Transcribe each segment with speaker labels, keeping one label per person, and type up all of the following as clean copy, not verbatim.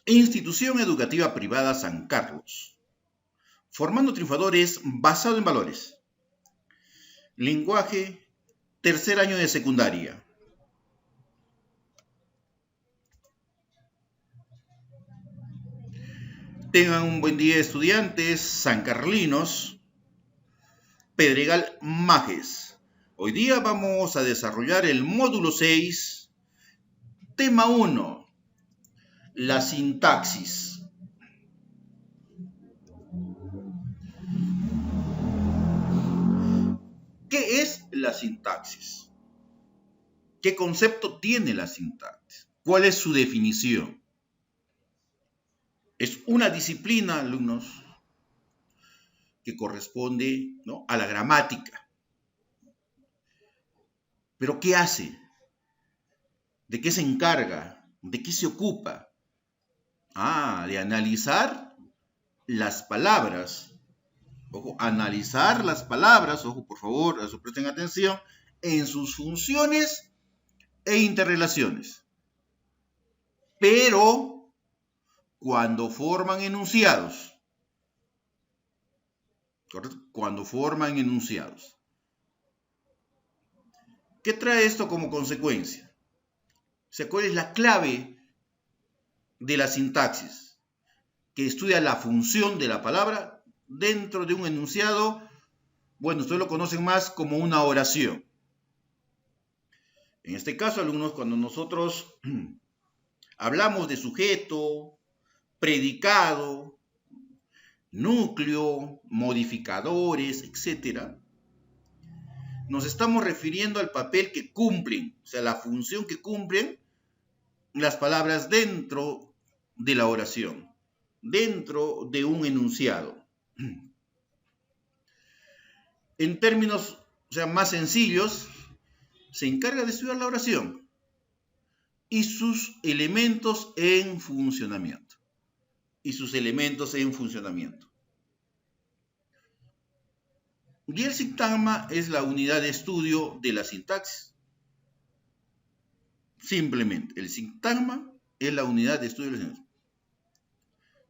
Speaker 1: Institución Educativa Privada San Carlos. Formando triunfadores basado en valores. Lenguaje, tercer año de secundaria. Tengan un buen día, estudiantes sancarlinos. Pedregal Majes. Hoy día vamos a desarrollar el módulo 6, tema 1, la sintaxis. ¿Qué es la sintaxis? ¿Qué concepto tiene la sintaxis? ¿Cuál es su definición? Es una disciplina, alumnos, que corresponde, ¿no?, a la gramática. ¿Pero qué hace? ¿De qué se encarga? ¿De qué se ocupa? De analizar las palabras. Ojo, analizar las palabras, ojo, por favor, a eso presten atención, en sus funciones e interrelaciones. Pero cuando forman enunciados, ¿correcto? Cuando forman enunciados. ¿Qué trae esto como consecuencia? O sea, ¿cuál es la clave de la sintaxis? Que estudia la función de la palabra dentro de un enunciado. Bueno, ustedes lo conocen más como una oración. En este caso, alumnos, cuando nosotros hablamos de sujeto, predicado, núcleo, modificadores, etc., nos estamos refiriendo al papel que cumplen, o sea, la función que cumplen las palabras dentro de la oración, dentro de un enunciado. En términos, más sencillos, se encarga de estudiar la oración y sus elementos en funcionamiento. Y el sintagma es la unidad de estudio de la sintaxis. Simplemente, el sintagma es la unidad de estudio de la sintaxis.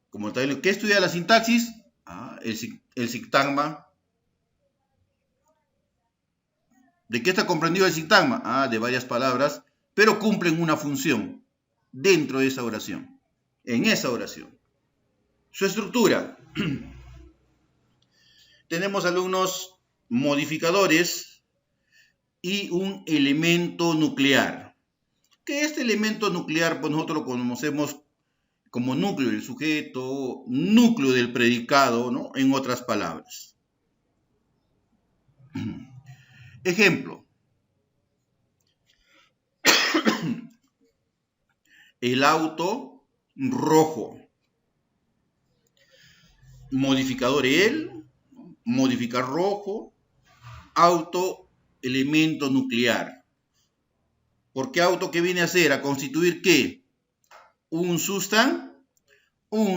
Speaker 1: Como tal, ¿qué estudia la sintaxis? El sintagma. ¿De qué está comprendido el sintagma? De varias palabras, pero cumplen una función dentro de esa oración, en esa oración. Su estructura. Tenemos, alumnos, modificadores y un elemento nuclear. Que este elemento nuclear, pues nosotros lo conocemos como núcleo del sujeto, núcleo del predicado, ¿no?, en otras palabras. Ejemplo. El auto rojo. Modificador el, modificar rojo, auto, elemento nuclear. ¿Por qué auto? ¿Qué viene a hacer? ¿A constituir qué? Un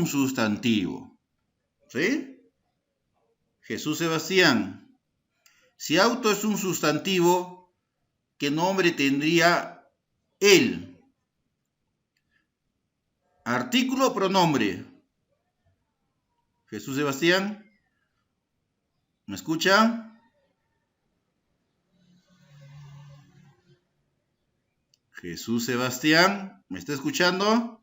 Speaker 1: sustantivo. ¿Sí? Jesús Sebastián. Si auto es un sustantivo, ¿qué nombre tendría él? ¿Artículo o pronombre? Jesús Sebastián. ¿Me escucha? Jesús Sebastián, ¿me está escuchando?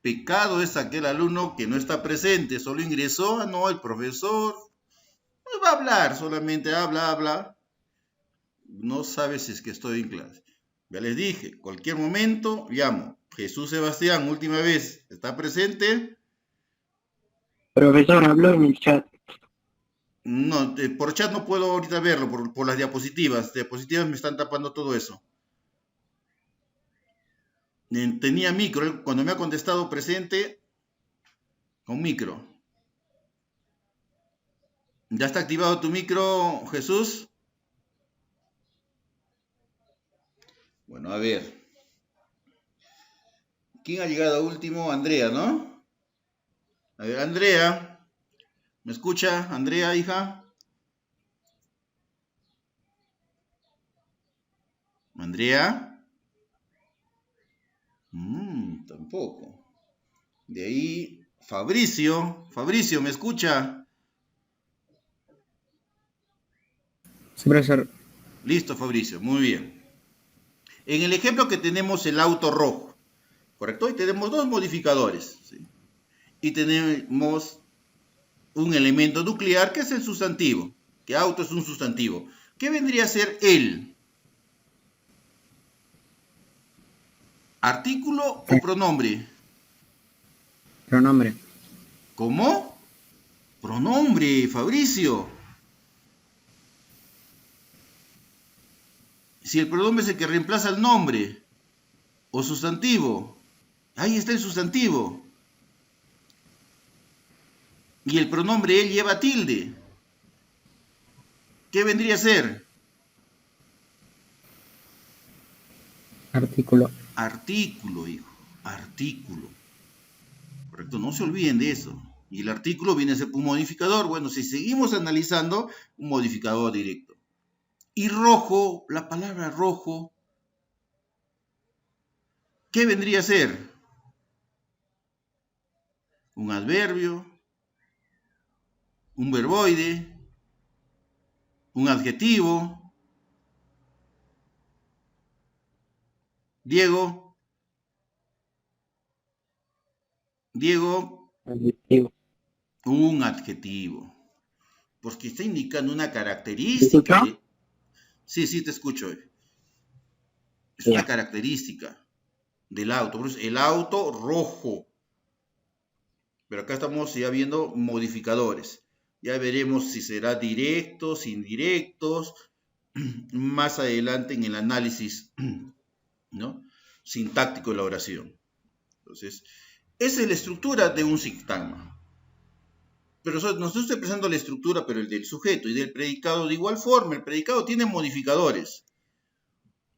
Speaker 1: Pecado es aquel alumno que no está presente, solo ingresó, el profesor no va a hablar, solamente habla, no sabe si es que estoy en clase. Ya les dije, cualquier momento llamo. Jesús Sebastián, última vez, ¿está presente?
Speaker 2: Profesor, habló en el chat.
Speaker 1: No, por chat no puedo ahorita verlo, por las diapositivas. Diapositivas me están tapando todo eso. Tenía micro, cuando me ha contestado presente, con micro. ¿Ya está activado tu micro, Jesús? Bueno, a ver. ¿Quién ha llegado último? Andrea, ¿no? A ver, Andrea. ¿Me escucha, Andrea, hija? Andrea. Tampoco. De ahí, Fabricio. Fabricio, ¿me escucha?
Speaker 2: Sí, profesor.
Speaker 1: Listo, Fabricio, muy bien. En el ejemplo que tenemos el auto rojo, ¿correcto? Y tenemos dos modificadores, ¿sí? Y tenemos un elemento nuclear que es el sustantivo, que auto es un sustantivo. ¿Qué vendría a ser el? ¿Artículo o pronombre?
Speaker 2: Pronombre.
Speaker 1: ¿Cómo? Pronombre, Fabricio. Si el pronombre es el que reemplaza el nombre o sustantivo, ahí está el sustantivo. Y el pronombre él lleva tilde. ¿Qué vendría a ser?
Speaker 2: Artículo.
Speaker 1: Artículo, hijo. Artículo. Correcto, no se olviden de eso. Y el artículo viene a ser un modificador. Bueno, si seguimos analizando, un modificador directo. Y rojo, la palabra rojo, ¿qué vendría a ser? Un adverbio, un verboide, un adjetivo. Diego,
Speaker 2: Adjetivo.
Speaker 1: un adjetivo. Porque está indicando una
Speaker 2: ¿Me
Speaker 1: característica.
Speaker 2: escucha?
Speaker 1: Sí, te escucho. Es
Speaker 2: Ya.
Speaker 1: una característica del auto. Por eso, el auto rojo. Pero acá estamos ya viendo modificadores. Ya veremos si será directos, indirectos, más adelante en el análisis, ¿no?, sintáctico de la oración. Entonces, esa es la estructura de un sintagma. Pero nos estoy expresando la estructura, pero el del sujeto y del predicado de igual forma. El predicado tiene modificadores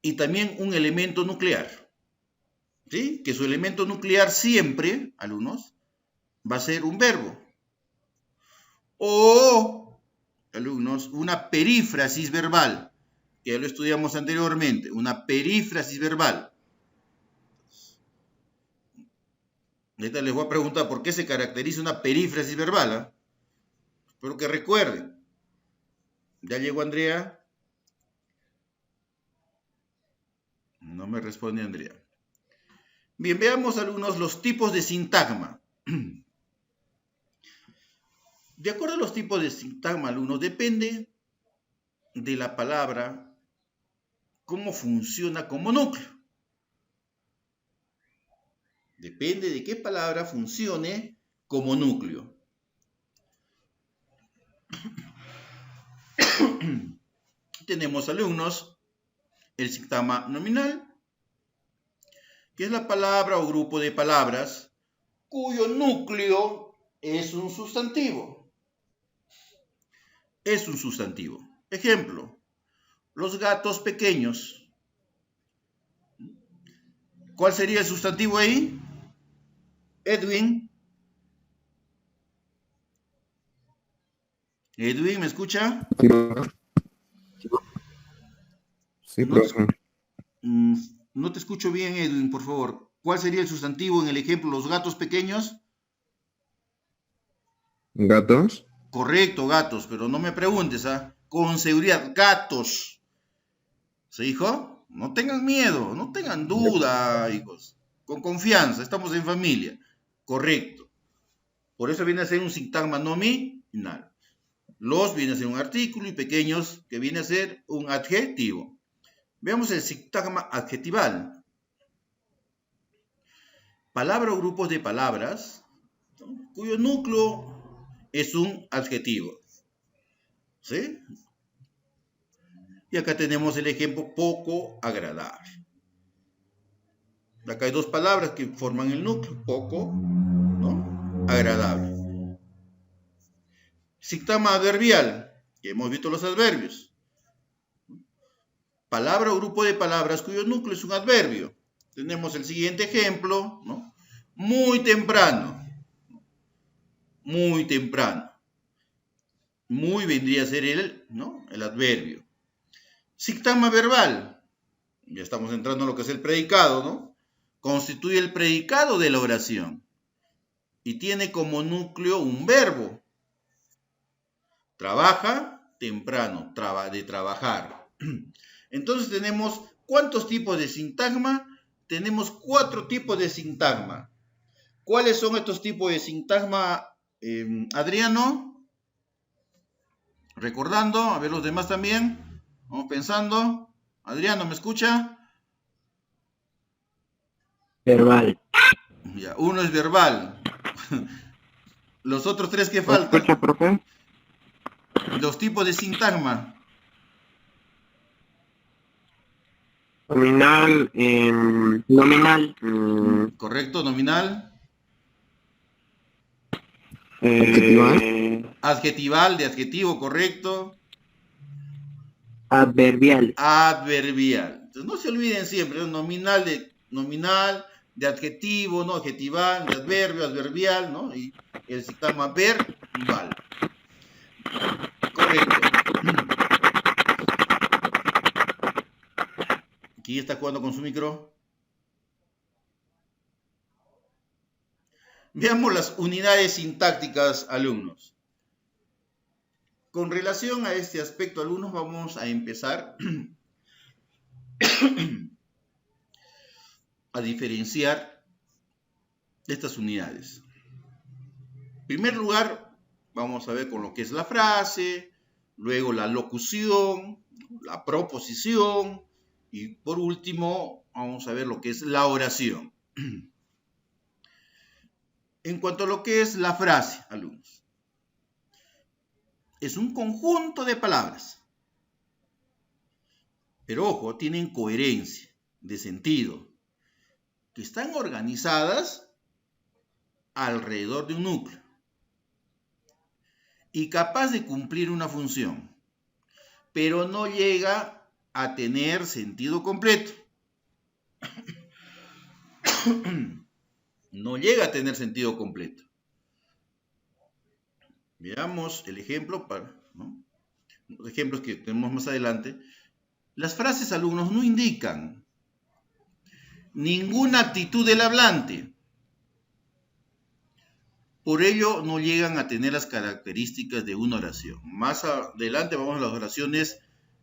Speaker 1: y también un elemento nuclear, ¿sí? Que su elemento nuclear siempre, alumnos, va a ser un verbo. O, alumnos, una perífrasis verbal, que ya lo estudiamos anteriormente, una perífrasis verbal. Ahorita les voy a preguntar por qué se caracteriza una perífrasis verbal, ¿eh? Espero que recuerden. ¿Ya llegó Andrea? No me responde Andrea. Bien, veamos, alumnos, los tipos de sintagma. De acuerdo a los tipos de sintagma, alumnos, depende de la palabra cómo funciona como núcleo. Depende de qué palabra funcione como núcleo. Tenemos, alumnos, el sintagma nominal, que es la palabra o grupo de palabras cuyo núcleo es un sustantivo. Es un sustantivo. Ejemplo, los gatos pequeños. ¿Cuál sería el sustantivo ahí? Edwin. Edwin, ¿me escucha?
Speaker 3: Sí,
Speaker 1: No,
Speaker 3: profe.
Speaker 1: no te escucho bien, Edwin, por favor. ¿Cuál sería el sustantivo en el ejemplo, los gatos pequeños?
Speaker 3: ¿Gatos?
Speaker 1: Correcto, gatos, pero no me preguntes, ¿ah? Con seguridad, gatos. ¿Se dijo? No tengan miedo, no tengan duda, hijos. Con confianza, estamos en familia. Correcto. Por eso viene a ser un sintagma nominal. Los viene a ser un artículo y pequeños que viene a ser un adjetivo. Veamos el sintagma adjetival. Palabra o grupos de palabras, ¿no?, cuyo núcleo es un adjetivo. ¿Sí? Y acá tenemos el ejemplo poco agradable. Acá hay dos palabras que forman el núcleo, poco, ¿no?, agradable. Sintagma adverbial, que hemos visto los adverbios. Palabra o grupo de palabras cuyo núcleo es un adverbio. Tenemos el siguiente ejemplo, ¿no? Muy temprano. Muy temprano. Muy vendría a ser el, ¿no?, el adverbio. Sintagma verbal. Ya estamos entrando en lo que es el predicado, ¿no? Constituye el predicado de la oración y tiene como núcleo un verbo. Trabaja temprano, de trabajar. Entonces tenemos, ¿cuántos tipos de sintagma? Tenemos 4 tipos de sintagma. ¿Cuáles son estos tipos de sintagma, Adriano? Recordando, a ver los demás también. Vamos pensando. Adriano, ¿me escucha?
Speaker 2: Verbal.
Speaker 1: Ya, uno es verbal. Los otros 3 que
Speaker 3: ¿Me
Speaker 1: faltan.
Speaker 3: escucha, profe?
Speaker 1: Los tipos de sintagma.
Speaker 2: Nominal. Nominal.
Speaker 1: Correcto, nominal.
Speaker 2: Adjetival.
Speaker 1: Adjetival, de adjetivo, correcto.
Speaker 2: Adverbial.
Speaker 1: Adverbial. Entonces no se olviden siempre, ¿no? Nominal, de adjetivo, ¿no? Adjetival, de adverbio, adverbial, ¿no? Y el sintagma verbal. Correcto. ¿Quién está jugando con su micro? Veamos las unidades sintácticas, alumnos. Con relación a este aspecto, alumnos, vamos a empezar a diferenciar estas unidades. En primer lugar, vamos a ver con lo que es la frase, luego la locución, la proposición y por último vamos a ver lo que es la oración. En cuanto a lo que es la frase, alumnos, es un conjunto de palabras, pero ojo, tienen coherencia de sentido, que están organizadas alrededor de un núcleo y capaz de cumplir una función, pero no llega a tener sentido completo. No llega a tener sentido completo. Veamos el ejemplo, ¿no? Los ejemplos que tenemos más adelante. Las frases, alumnos, no indican ninguna actitud del hablante. Por ello, no llegan a tener las características de una oración. Más adelante vamos a las oraciones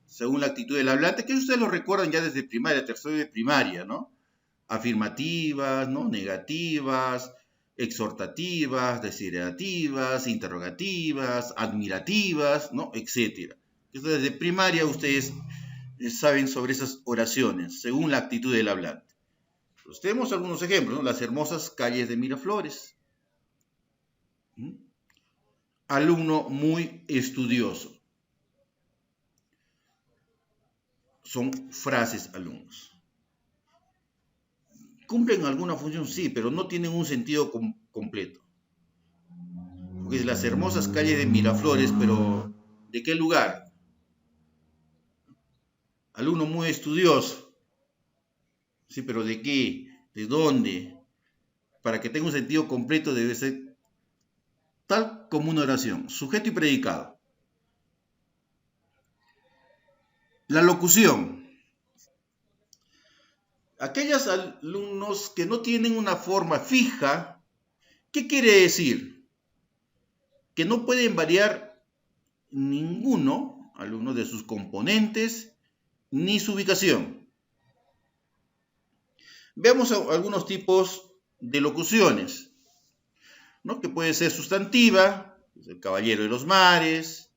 Speaker 1: según la actitud del hablante, que ustedes lo recuerdan ya desde primaria, tercero de primaria, ¿no? Afirmativas, ¿no? Negativas, exhortativas, desiderativas, interrogativas, admirativas, ¿no? Etcétera. Entonces, desde primaria ustedes saben sobre esas oraciones, según la actitud del hablante. Pues tenemos algunos ejemplos, ¿no? Las hermosas calles de Miraflores. Alumno muy estudioso. Son frases, alumnos. ¿Cumplen alguna función? Sí, pero no tienen un sentido completo. Porque es las hermosas calles de Miraflores, pero ¿de qué lugar? Alumno muy estudioso. Sí, pero ¿de qué? ¿De dónde? Para que tenga un sentido completo debe ser tal como una oración, sujeto y predicado. La locución. Aquellos alumnos que no tienen una forma fija, ¿qué quiere decir? Que no pueden variar ninguno, alumno, de sus componentes ni su ubicación. Veamos algunos tipos de locuciones, ¿no? Que puede ser sustantiva, el caballero de los mares,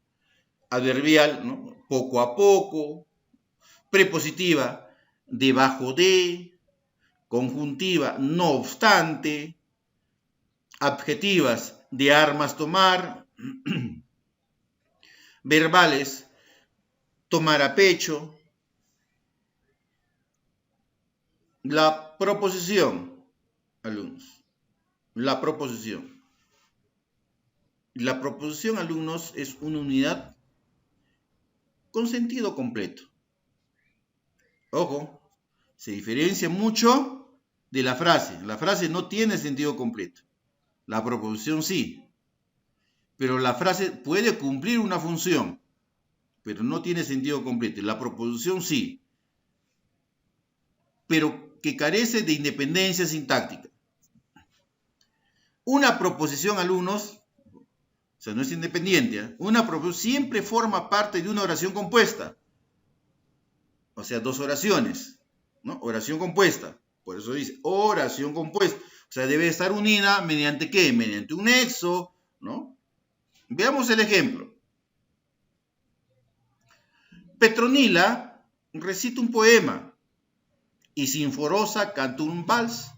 Speaker 1: adverbial, ¿no? Poco a poco, prepositiva, debajo de, conjuntiva, no obstante, adjetivas, de armas tomar, verbales, tomar a pecho. La proposición, alumnos, la proposición. La proposición, alumnos, es una unidad con sentido completo. Ojo, se diferencia mucho de la frase. La frase no tiene sentido completo. La proposición sí. Pero la frase puede cumplir una función, pero no tiene sentido completo. La proposición sí. pero que carece de independencia sintáctica. Una proposición, alumnos, o sea, no es independiente, ¿eh? Una proposición siempre forma parte de una oración compuesta. O sea, dos oraciones, ¿no? Oración compuesta. Por eso dice oración compuesta. O sea, debe estar unida mediante ¿qué? Mediante un nexo, ¿no? Veamos el ejemplo. Petronila recita un poema y Sinforosa canta un vals.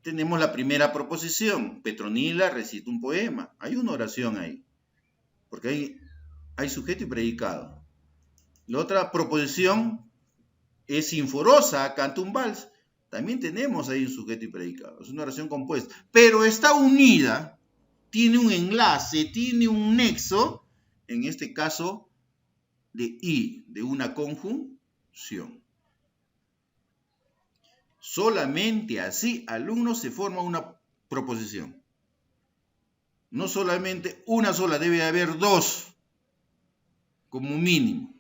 Speaker 1: Tenemos la primera proposición. Petronila recita un poema. Hay una oración ahí, porque hay sujeto y predicado. La otra proposición es Sinforosa canta un vals. También tenemos ahí un sujeto y predicado. Es una oración compuesta, pero está unida, tiene un enlace, tiene un nexo, en este caso de y, de una conjunción. Solamente así, alumnos, se forma una proposición. No solamente una sola, debe haber dos, como mínimo.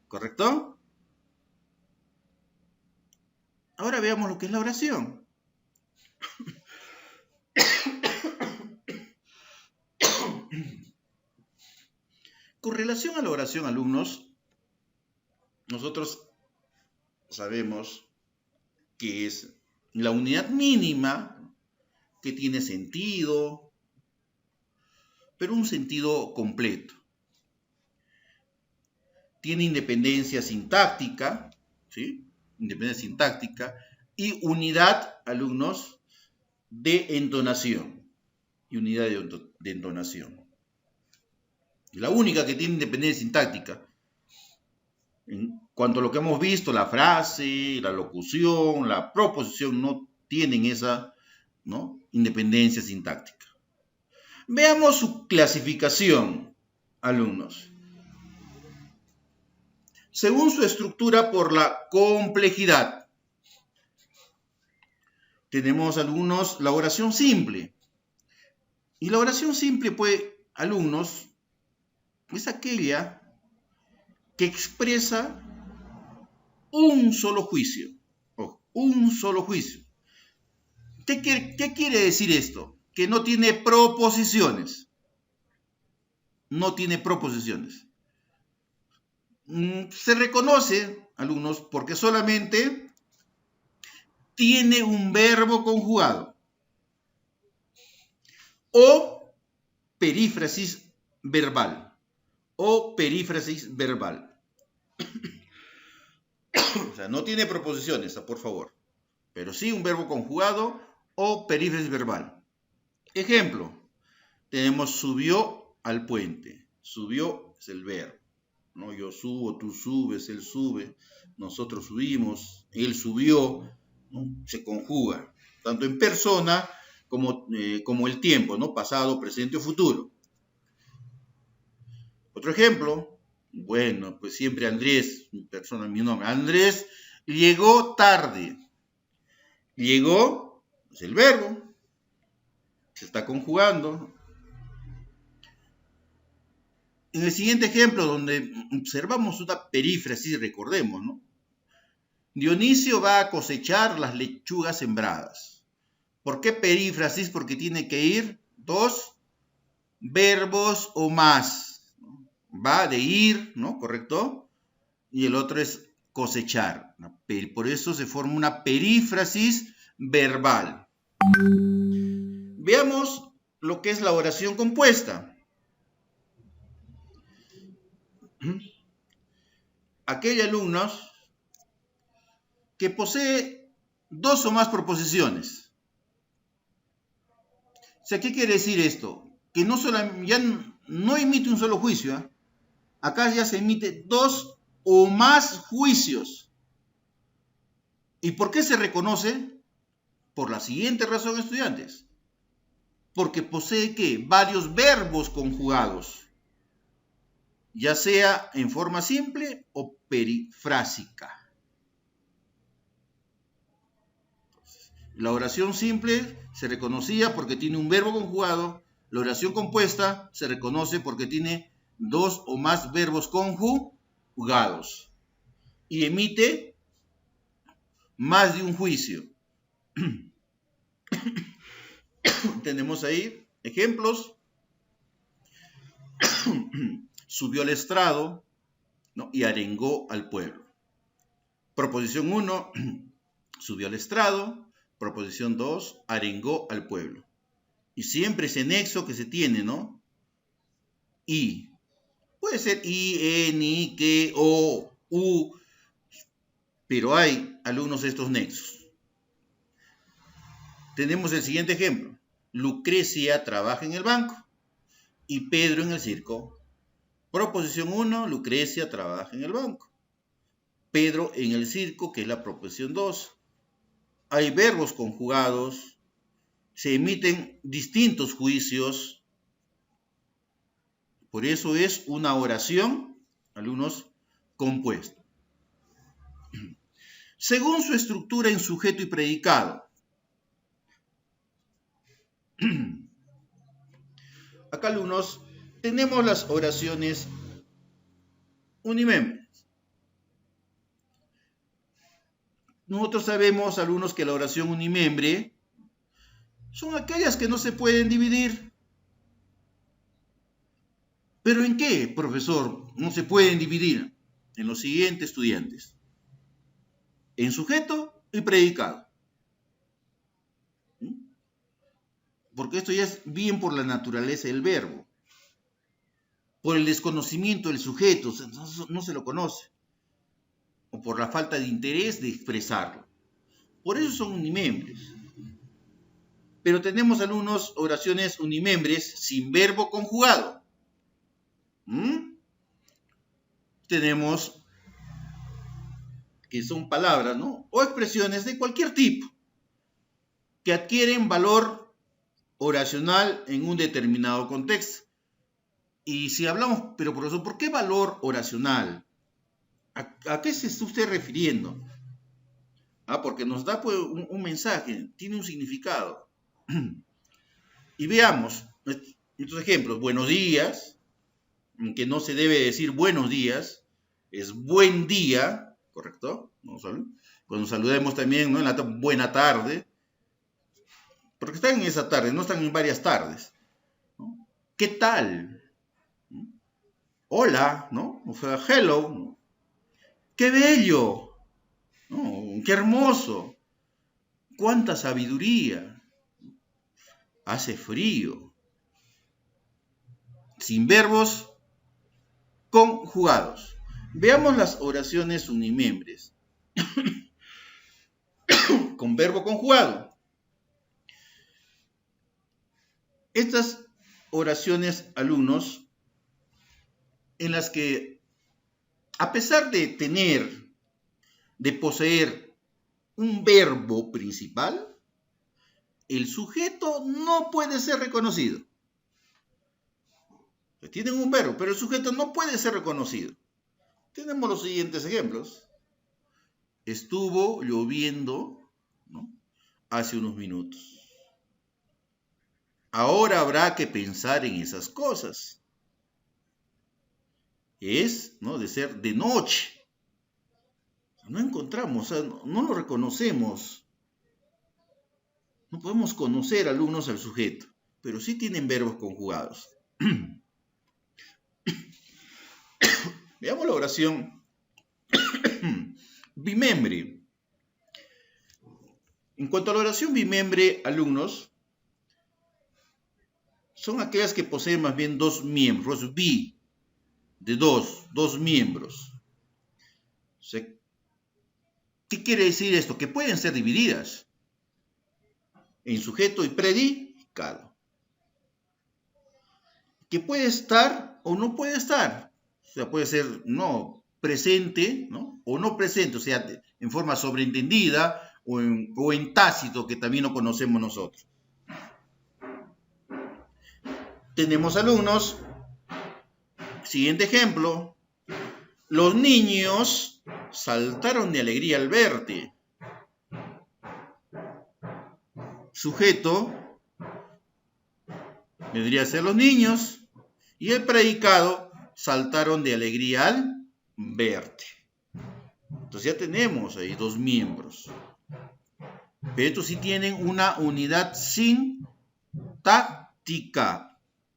Speaker 1: ¿Correcto? Ahora veamos lo que es la oración. Con relación a la oración, alumnos, nosotros sabemos que es la unidad mínima que tiene sentido, pero un sentido completo. Tiene independencia sintáctica, ¿sí? Independencia sintáctica y unidad, alumnos, de entonación. Y unidad de entonación. La única que tiene independencia sintáctica. En cuanto a lo que hemos visto, la frase, la locución, la proposición no tienen esa, ¿no?, independencia sintáctica. Veamos su clasificación, alumnos. Según su estructura por la complejidad. Tenemos, alumnos, la oración simple. Y la oración simple, pues, alumnos, es aquella que expresa un solo juicio. Ojo, un solo juicio. ¿Qué quiere decir esto? Que no tiene proposiciones. No tiene proposiciones. Se reconoce, alumnos, porque solamente tiene un verbo conjugado o perífrasis verbal. O perífrasis verbal. O sea, no tiene proposiciones, por favor, pero sí un verbo conjugado o perífrasis verbal. Ejemplo, tenemos subió al puente. Subió es el verbo, ¿no? Yo subo, tú subes, él sube, nosotros subimos, él subió, ¿no? Se conjuga, tanto en persona como el tiempo, ¿no? Pasado, presente o futuro. Otro ejemplo, bueno, pues siempre Andrés, mi persona, mi nombre, Andrés llegó tarde. Llegó es el verbo, se está conjugando. En el siguiente ejemplo, donde observamos una perífrasis, recordemos, ¿no? Dionisio va a cosechar las lechugas sembradas. ¿Por qué perífrasis? Porque tiene que ir dos verbos o más. Va de ir, ¿no? ¿Correcto? Y el otro es cosechar. Por eso se forma una perífrasis verbal. Veamos lo que es la oración compuesta. Aquellos alumnos que posee dos o más proposiciones. O sea, ¿qué quiere decir esto? Que no solamente, ya no emite un solo juicio, ¿eh? Acá ya se emite dos o más juicios. ¿Y por qué se reconoce? Por la siguiente razón, estudiantes. Porque posee, ¿qué? Varios verbos conjugados. Ya sea en forma simple o perifrásica. La oración simple se reconocía porque tiene un verbo conjugado. La oración compuesta se reconoce porque tiene dos o más verbos conjugados. Y emite más de un juicio. Tenemos ahí ejemplos. Subió al estrado, ¿no? Y arengó al pueblo. Proposición 1, subió al estrado. Proposición 2, arengó al pueblo. Y siempre ese nexo que se tiene, ¿no? Y. Puede ser I, ni, que, o, u. Pero hay algunos de estos nexos. Tenemos el siguiente ejemplo. Lucrecia trabaja en el banco y Pedro en el circo. Proposición 1, Lucrecia trabaja en el banco. Pedro en el circo, que es la proposición 2. Hay verbos conjugados, se emiten distintos juicios. Por eso es una oración, algunos, compuesta. Según su estructura en sujeto y predicado. Acá, alumnos, tenemos las oraciones unimembres. Nosotros sabemos, alumnos, que la oración unimembre son aquellas que no se pueden dividir. ¿Pero en qué, profesor, no se pueden dividir? En lo siguiente, estudiantes. En sujeto y predicado. Porque esto ya es bien por la naturaleza del verbo. Por el desconocimiento del sujeto, no se lo conoce. O por la falta de interés de expresarlo. Por eso son unimembres. Pero tenemos algunas oraciones unimembres sin verbo conjugado. Tenemos que son palabras, ¿no? O expresiones de cualquier tipo que adquieren valor oracional en un determinado contexto. Y si hablamos, pero profesor, ¿por qué valor oracional? ¿A qué se está usted refiriendo? Porque nos da pues, un mensaje, tiene un significado. Y veamos estos ejemplos. Buenos días, que no se debe decir buenos días, es buen día, ¿correcto? Cuando saludemos también, ¿no? En la buena tarde, porque están en esa tarde, no están en varias tardes, ¿no? ¿Qué tal? Hola, ¿no? O sea, hello, ¿no? ¡Qué bello! ¿No? ¡Qué hermoso! ¡Cuánta sabiduría! Hace frío. Sin verbos conjugados. Veamos las oraciones unimembres. Con verbo conjugado. Estas oraciones, alumnos, en las que, a pesar de poseer un verbo principal, el sujeto no puede ser reconocido. Tienen un verbo, pero el sujeto no puede ser reconocido. Tenemos los siguientes ejemplos. Estuvo lloviendo, ¿no? Hace unos minutos. Ahora habrá que pensar en esas cosas. Es, ¿no?, de ser de noche. No encontramos, no lo reconocemos. No podemos conocer, alumnos, al sujeto, pero sí tienen verbos conjugados. Veamos la oración bimembre. En cuanto a la oración bimembre, alumnos, son aquellas que poseen más bien dos miembros, bi, de dos miembros. O sea, ¿qué quiere decir esto? Que pueden ser divididas en sujeto y predicado. Que puede estar o no puede estar. O sea, puede ser no presente, ¿no? O no presente, o sea, en forma sobreentendida o en tácito, que también lo conocemos nosotros. Tenemos, alumnos, siguiente ejemplo. Los niños saltaron de alegría al verte. Sujeto vendría a ser los niños, y el predicado, saltaron de alegría al verte. Entonces ya tenemos ahí dos miembros. Pero estos sí tienen una unidad sintáctica,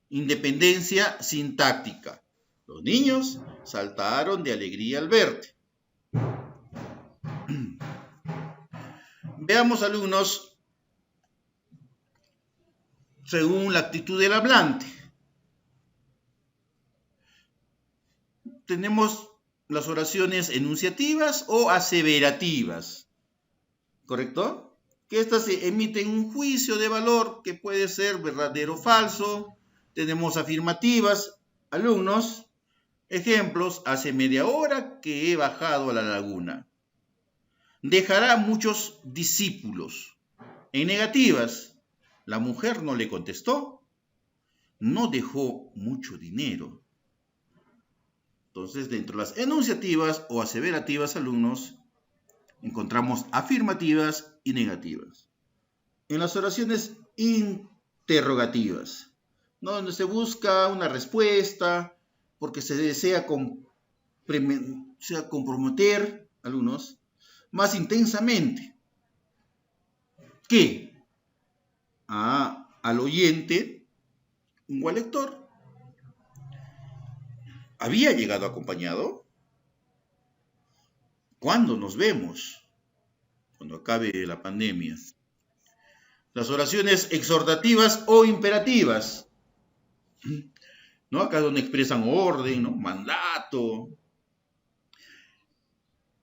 Speaker 1: independencia sintáctica. Los niños saltaron de alegría al verte. Veamos, alumnos, según la actitud del hablante. Tenemos las oraciones enunciativas o aseverativas, ¿correcto? Que estas emiten un juicio de valor que puede ser verdadero o falso. Tenemos afirmativas, alumnos. Ejemplos: hace media hora que he bajado a la laguna. Dejará muchos discípulos. En negativas, la mujer no le contestó. No dejó mucho dinero. Entonces, dentro de las enunciativas o aseverativas, alumnos, encontramos afirmativas y negativas. En las oraciones interrogativas, ¿no?, donde se busca una respuesta porque se desea comprometer, alumnos, más intensamente que al oyente o al lector. ¿Había llegado acompañado? ¿Cuándo nos vemos? Cuando acabe la pandemia. Las oraciones exhortativas o imperativas, ¿no? Acá donde expresan orden, ¿no?, mandato.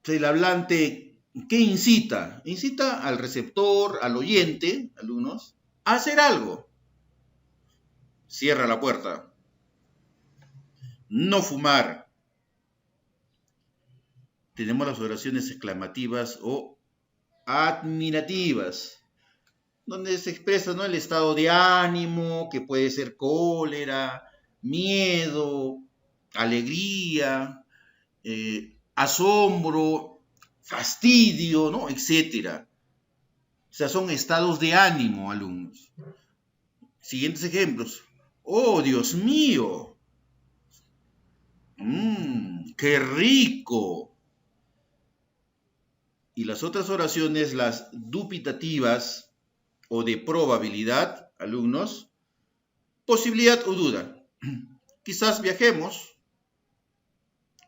Speaker 1: El hablante, ¿qué incita? Incita al receptor, al oyente, alumnos, a hacer algo. Cierra la puerta. No fumar. Tenemos las oraciones exclamativas o admirativas, donde se expresa, ¿no?, el estado de ánimo, que puede ser cólera, miedo, alegría, asombro, fastidio, ¿no?, etcétera. O sea, son estados de ánimo, alumnos. Siguientes ejemplos. ¡Oh, Dios mío! ¡Qué rico! Y las otras oraciones, las dubitativas o de probabilidad, alumnos, posibilidad o duda. Quizás viajemos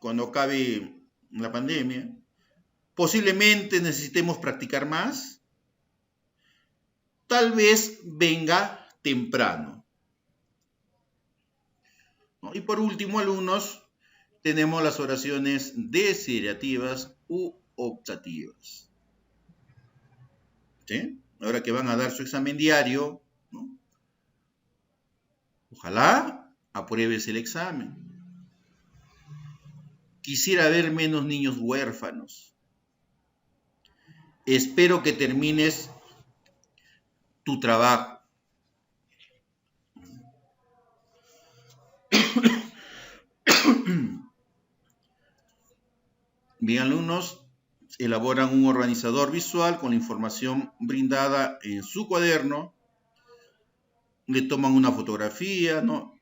Speaker 1: cuando acabe la pandemia. Posiblemente necesitemos practicar más. Tal vez venga temprano. ¿No? Y por último, alumnos, tenemos las oraciones desiderativas u optativas. ¿Sí? Ahora que van a dar su examen diario, ¿no?, ojalá apruebes el examen. Quisiera ver menos niños huérfanos. Espero que termines tu trabajo. Bien, alumnos, elaboran un organizador visual con la información brindada en su cuaderno. Le toman una fotografía, ¿no?,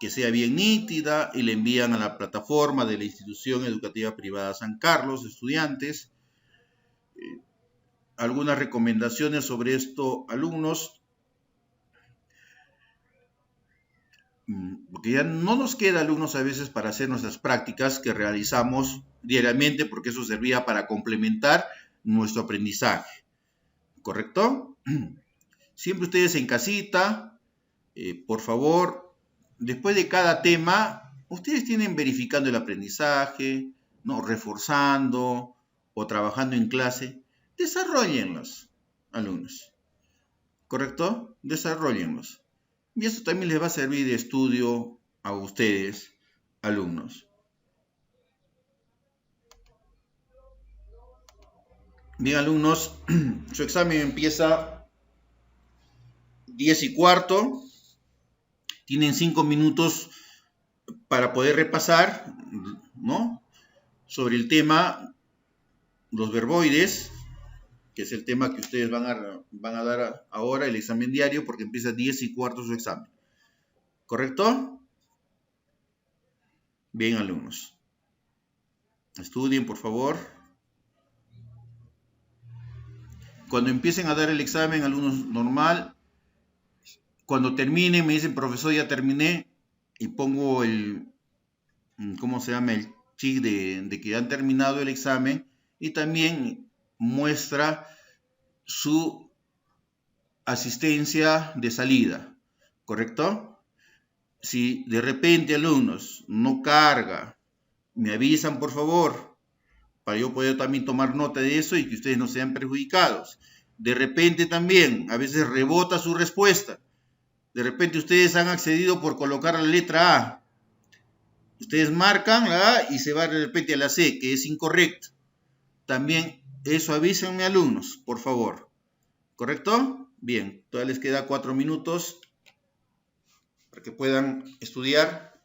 Speaker 1: que sea bien nítida, y le envían a la plataforma de la Institución Educativa Privada San Carlos, estudiantes. Algunas recomendaciones sobre esto, alumnos, porque ya no nos queda, alumnos, a veces para hacer nuestras prácticas que realizamos diariamente, porque eso servía para complementar nuestro aprendizaje, ¿correcto? Siempre ustedes en casita, por favor, después de cada tema, ustedes tienen verificando el aprendizaje, ¿no?, reforzando o trabajando en clase. Desarróllenlos, alumnos, ¿correcto? Desarróllenlos. Y eso también les va a servir de estudio a ustedes, alumnos. Bien, alumnos, su examen empieza 10:15. Tienen 5 minutos para poder repasar, ¿no?, sobre el tema, los verboides, que es el tema que ustedes van a dar ahora, el examen diario, porque empieza 10:15 su examen. ¿Correcto? Bien, alumnos. Estudien, por favor. Cuando empiecen a dar el examen, alumnos normal, cuando terminen me dicen, profesor, ya terminé, y pongo el, ¿cómo se llama? El chip de que han terminado el examen, y también muestra su asistencia de salida, ¿correcto? Si de repente, alumnos, no carga, me avisan, por favor, para yo poder también tomar nota de eso y que ustedes no sean perjudicados. De repente también, a veces rebota su respuesta. De repente ustedes han accedido por colocar la letra A. Ustedes marcan la A y se va de repente a la C, que es incorrecto. También eso avísenme, alumnos, por favor. ¿Correcto? Bien, todavía les queda 4 minutos para que puedan estudiar.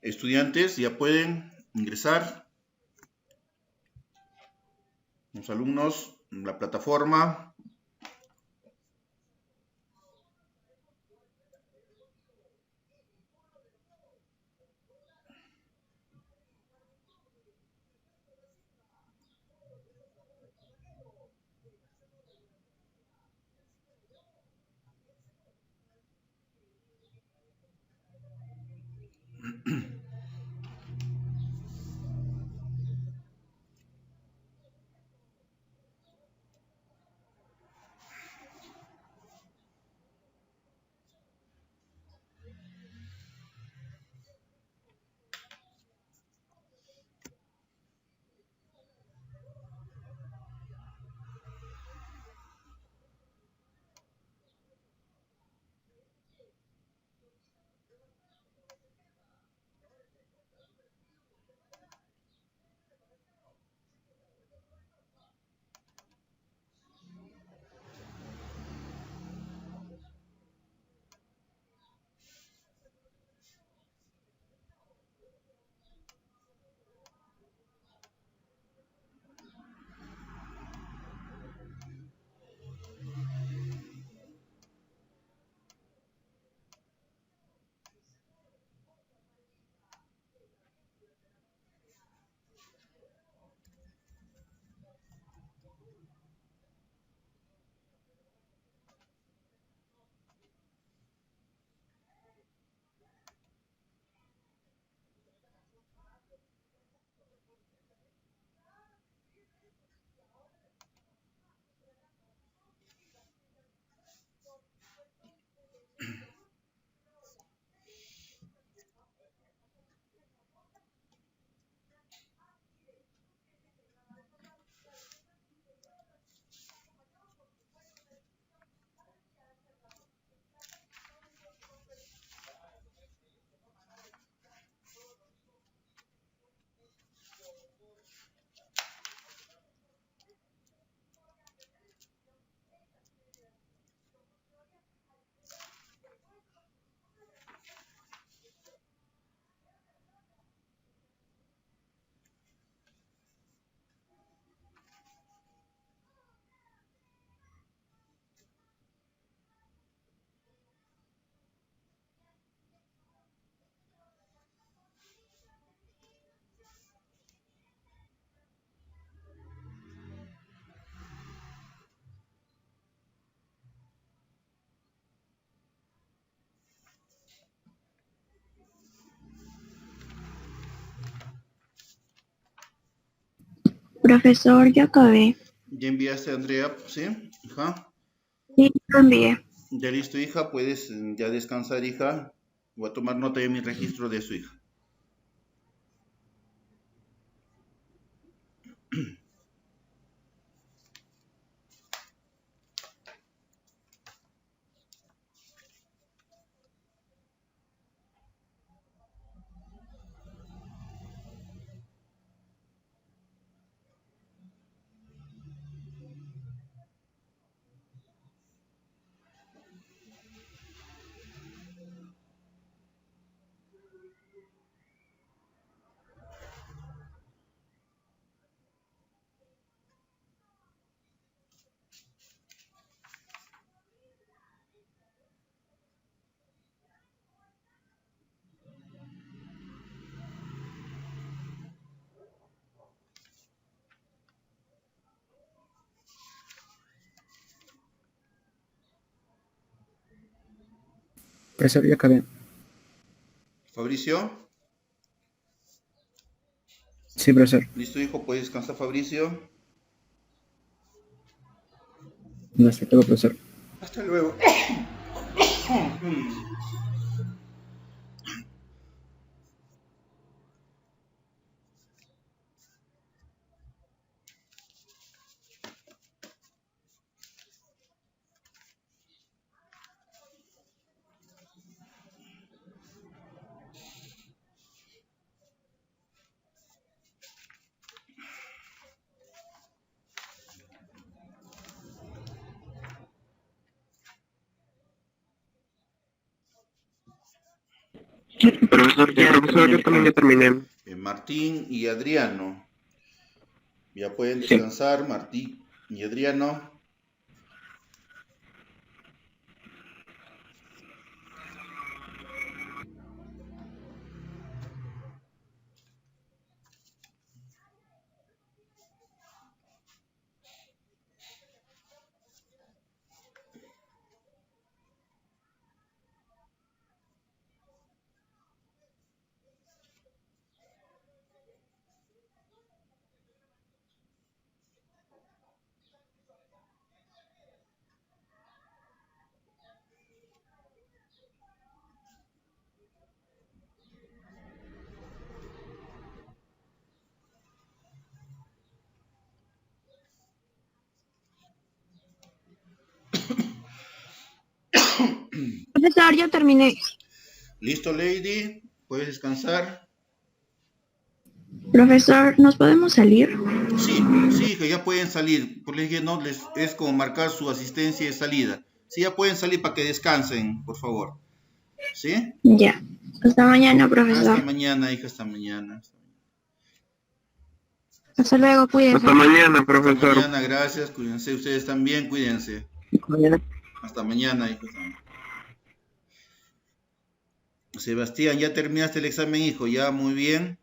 Speaker 1: Estudiantes, ya pueden ingresar. Los alumnos, la plataforma.
Speaker 4: Profesor, ya acabé.
Speaker 1: ¿Ya enviaste, Andrea? ¿Sí? Hija.
Speaker 4: Sí, lo envié.
Speaker 1: Ya listo, hija. Puedes ya descansar, hija. Voy a tomar nota de mi registro de su hija.
Speaker 5: Profesor, ya acabé.
Speaker 1: Fabricio.
Speaker 5: Sí, profesor.
Speaker 1: Listo, hijo. Puedes descansar, Fabricio.
Speaker 5: No, hasta luego, profesor.
Speaker 1: Hasta luego.
Speaker 2: Profesor, yo también ya terminé.
Speaker 1: Martín y Adriano. Ya pueden
Speaker 5: Sí.
Speaker 1: descansar, Martín y Adriano.
Speaker 4: Profesor, ya terminé.
Speaker 1: Listo, Lady. Puedes descansar.
Speaker 4: Profesor, ¿nos podemos salir?
Speaker 1: Sí, sí, que ya pueden salir. Por que no les es como marcar su asistencia de salida. Sí, ya pueden salir para que descansen, por favor. ¿Sí?
Speaker 4: Ya. Hasta mañana,
Speaker 1: Hasta
Speaker 4: profesor.
Speaker 1: mañana, hija, hasta mañana.
Speaker 4: Hasta luego, cuídense.
Speaker 2: Hasta mañana,
Speaker 1: Hasta
Speaker 2: profesor.
Speaker 1: mañana, gracias. Cuídense ustedes también, cuídense.
Speaker 5: Mañana.
Speaker 1: Hasta mañana, hijo. Sebastián, ya terminaste el examen, hijo. Ya, muy bien.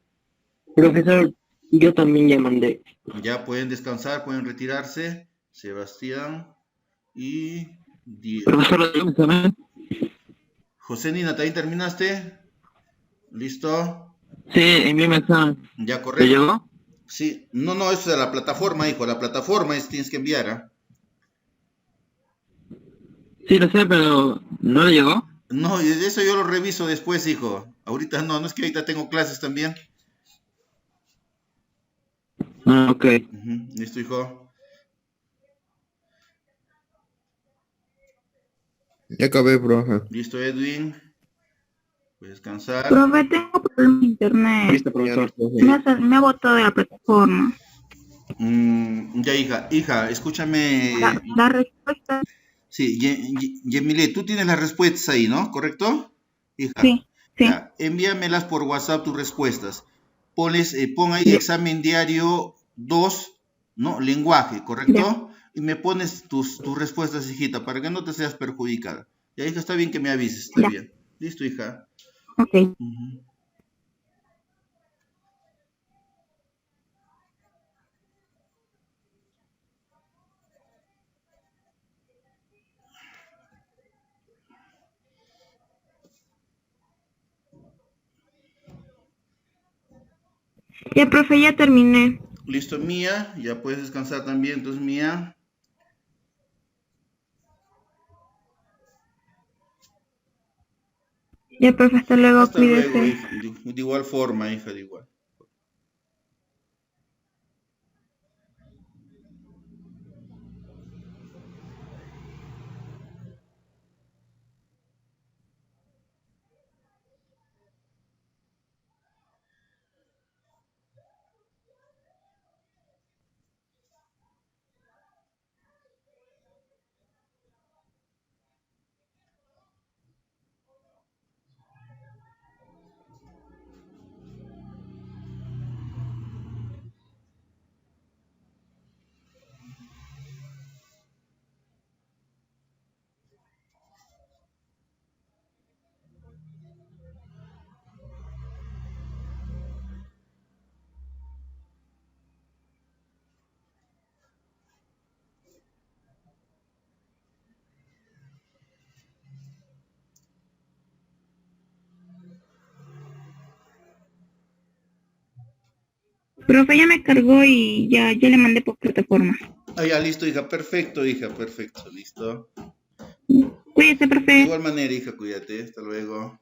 Speaker 2: Profesor, yo también ya mandé.
Speaker 1: Ya pueden descansar, pueden retirarse. Sebastián y Diego.
Speaker 2: Profesor, ¿lo tengo examen?
Speaker 1: José Nina, ¿también terminaste? ¿Listo?
Speaker 2: Sí, envié mi examen.
Speaker 1: Ya,
Speaker 2: ¿Le
Speaker 1: correcto.
Speaker 2: llegó?
Speaker 1: Sí, no, eso es la plataforma, hijo. La plataforma es tienes que enviar, ¿ah?
Speaker 2: Sí, lo sé, pero ¿no le llegó?
Speaker 1: No, y eso yo lo reviso después, hijo. Ahorita no es que ahorita tengo clases también.
Speaker 2: Ah, ok.
Speaker 1: Listo, hijo.
Speaker 3: Ya acabé, profe.
Speaker 1: Listo, Edwin. Puedes descansar.
Speaker 4: Profe, tengo problemas de internet.
Speaker 5: Listo, profesor.
Speaker 4: Me ha botado de la plataforma.
Speaker 1: Ya, hija. Hija, escúchame.
Speaker 4: La respuesta,
Speaker 1: Sí, Yemile, tú tienes las respuestas ahí, ¿no? ¿Correcto? Hija.
Speaker 4: sí.
Speaker 1: Ya, envíamelas por WhatsApp tus respuestas. Pon ahí
Speaker 4: Ya.
Speaker 1: examen diario 2, ¿no? Lenguaje, ¿correcto? Y me pones tus respuestas, hijita, para que no te seas perjudicada. Ya, hija, está bien que me avises, está
Speaker 4: Ya.
Speaker 1: bien. Listo, hija.
Speaker 4: Ok.
Speaker 1: Ujú.
Speaker 4: Ya, profe, ya terminé.
Speaker 1: Listo, Mía, ya puedes descansar también, entonces, Mía.
Speaker 4: Ya, profe, hasta luego,
Speaker 1: Hasta luego,
Speaker 4: cuídese.
Speaker 1: hija. De igual forma, hija, de igual.
Speaker 4: Profe, ya me cargó y ya le mandé por plataforma.
Speaker 1: Ah, ya, listo, hija, perfecto, listo.
Speaker 4: Cuídese,
Speaker 1: De
Speaker 4: profe.
Speaker 1: igual manera, hija, cuídate, hasta luego.